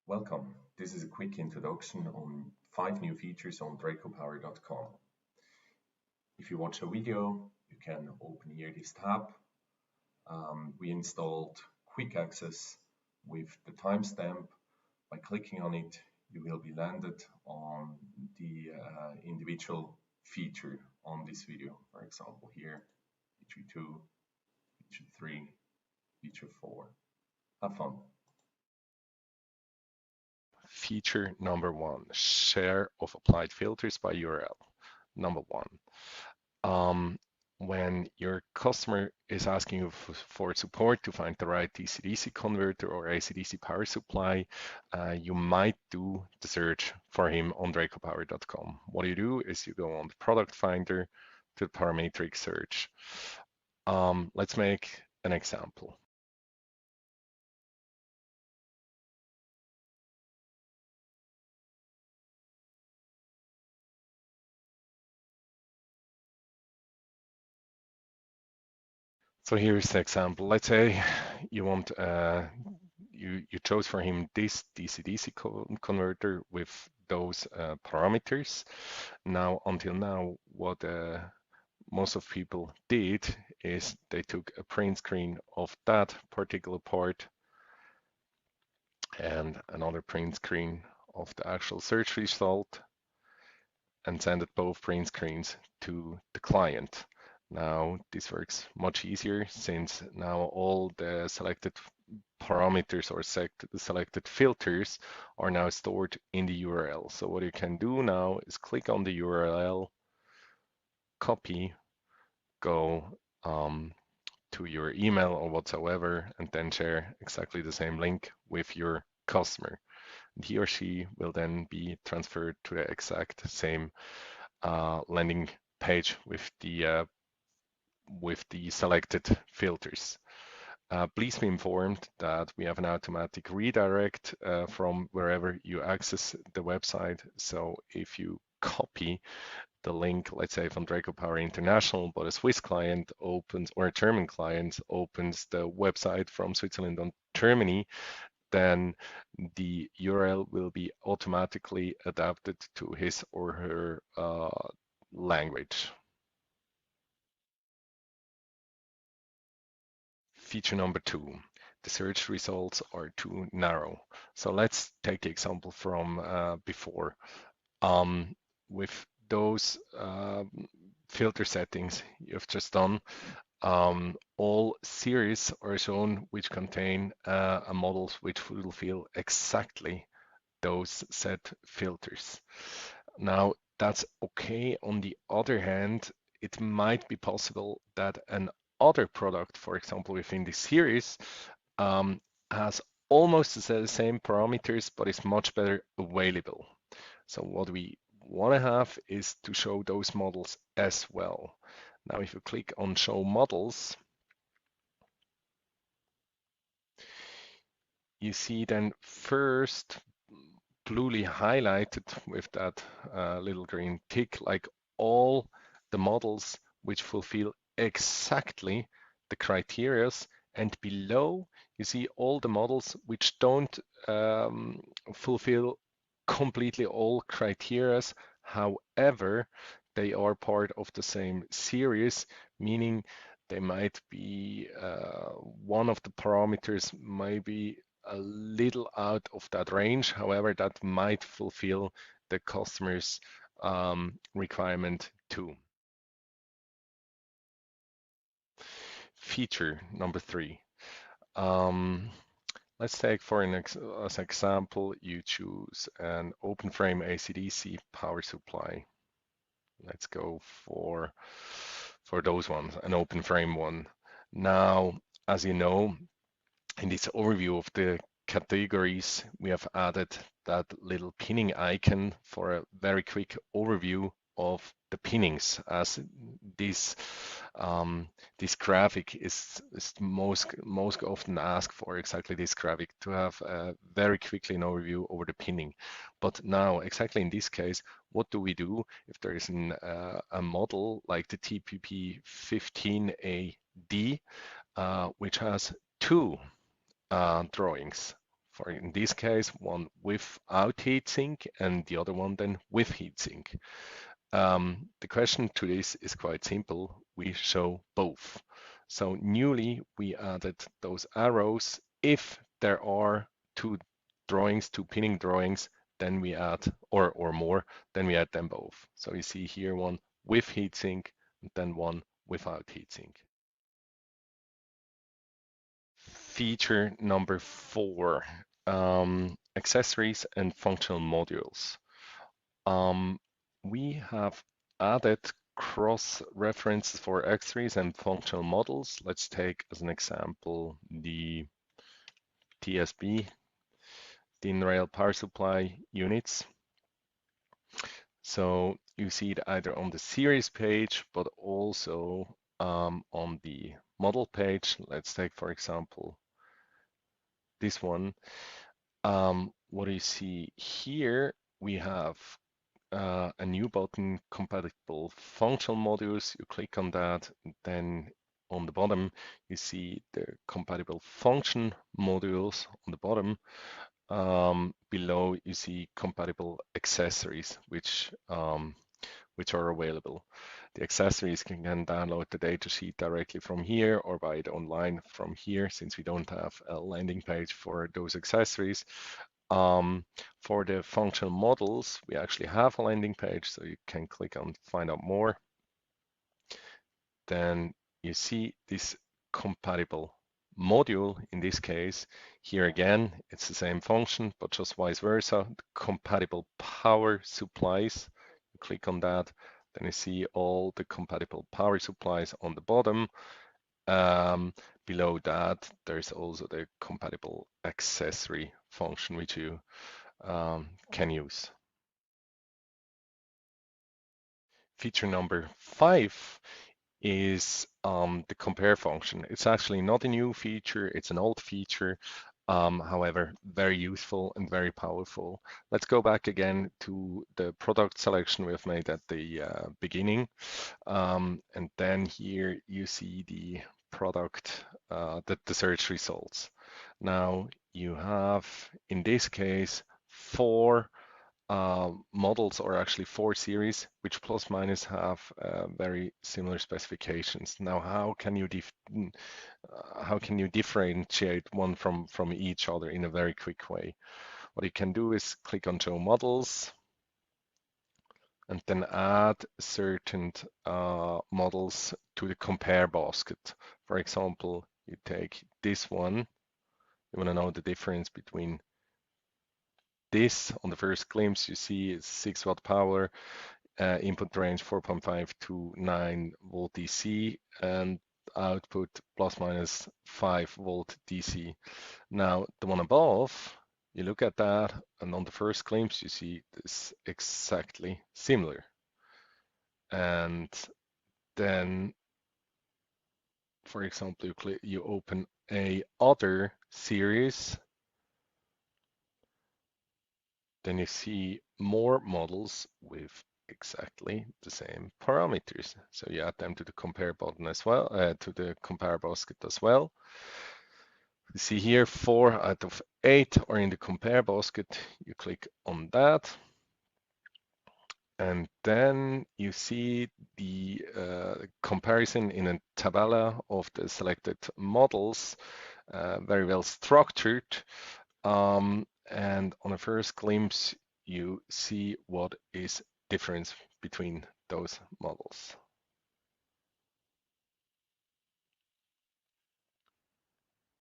Welcome. This is a quick introduction on 5 new features on tracopower.com. If you watch a video, you can open here this tab. We installed quick access with the timestamp. By clicking on it, you will be landed on the individual feature on this video. For example, here, feature 2, feature 3, feature 4. Have fun. Feature number 1, share of applied filters by URL. Number 1, when your customer is asking you for support to find the right DC-DC converter or AC-DC power supply, you might do the search for him on tracopower.com. What you do is you go on the product finder to the parametric search. Let's make an example. So here's the example. Let's say you want you chose for him this DC-DC converter with those parameters. Now, until now, what most of people did is they took a print screen of that particular part and another print screen of the actual search result and sent both print screens to the client. Now this works much easier since now all the selected parameters or selected filters are now stored in the URL. So what you can do now is click on the URL, copy, go to your email or whatsoever, and then share exactly the same link with your customer. And he or she will then be transferred to the exact same landing page with the selected filters. Please be informed that we have an automatic redirect from wherever you access the website. So if you copy the link, let's say from tracopower International, but a Swiss client opens or a German client opens the website from Switzerland or Germany, then the URL will be automatically adapted to his or her language. Feature number 2, the search results are too narrow. So let's take the example from before. With those filter settings you've just done, all series are shown which contain models which fulfill exactly those set filters. Now that's okay. On the other hand, it might be possible that an other product, for example, within the series, has almost the same parameters, but is much better available. So what we want to have is to show those models as well. Now, if you click on Show Models, you see then first bluely highlighted with that little green tick, like all the models which fulfill exactly the criteria, and below you see all the models which don't fulfill completely all criteria. However, they are part of the same series, meaning they might be one of the parameters might be a little out of that range. However, that might fulfill the customer's requirement too. Feature number 3. Let's take for as example, you choose an open frame AC/DC power supply. Let's go for those ones, an open frame one. Now, as you know, in this overview of the categories, we have added that little pinning icon for a very quick overview of the pinnings, as this graphic is most often asked for, exactly this graphic, to have very quickly an overview over the pinning. But now, exactly in this case, what do we do if there is a model like the TPP15AD, which has 2 drawings For in this case, one without heatsink and the other one then with heatsink. The question to this is quite simple. We show both. So newly we added those arrows. If there are two drawings, two pinning drawings, then we add, or more, then we add them both. So you see here one with heatsink and then one without heatsink. Feature number 4, accessories and functional modules. We have added cross references for accessories and functional models. Let's take as an example the TSB, thin rail power supply units. So you see it either on the series page, but also on the model page. Let's take, for example, this one. What do you see here? We have a new button, compatible functional modules. You click on that, then on the bottom you see the compatible function modules on the bottom. Below you see compatible accessories which are available. The accessories can download the datasheet directly from here or buy it online from here, since we don't have a landing page for those accessories. For the functional models, we actually have a landing page, so you can click on find out more. Then you see this compatible module. In this case, here again, it's the same function, but just vice versa. The compatible power supplies, you click on that, then you see all the compatible power supplies on the bottom. Below that, there's also the compatible accessory function, which you can use. Feature number 5 is the compare function. It's actually not a new feature, it's an old feature, however, very useful and very powerful. Let's go back again to the product selection we've made at the beginning. And then here you see the product, the search results. Now you have, in this case, 4 models, or actually 4 series, which plus minus have very similar specifications. Now, how can you differentiate one from each other in a very quick way? What you can do is click on Show Models, and then add certain models to the compare basket. For example, you take this one. You want to know the difference between this. On the first glimpse, you see it's 6 watt power, input range 4.5 to 9 volt DC, and output plus minus 5 volt DC. Now, the one above, you look at that, and on the first glimpse, you see this exactly similar. And then, for example, you open a other series, then you see more models with exactly the same parameters. So you add them to the compare button as well, to the compare basket as well. You see here 4 out of 8 are in the compare basket. You click on that. And then you see the comparison in a tabella of the selected models, very well structured. And on a first glimpse, you see what is difference between those models.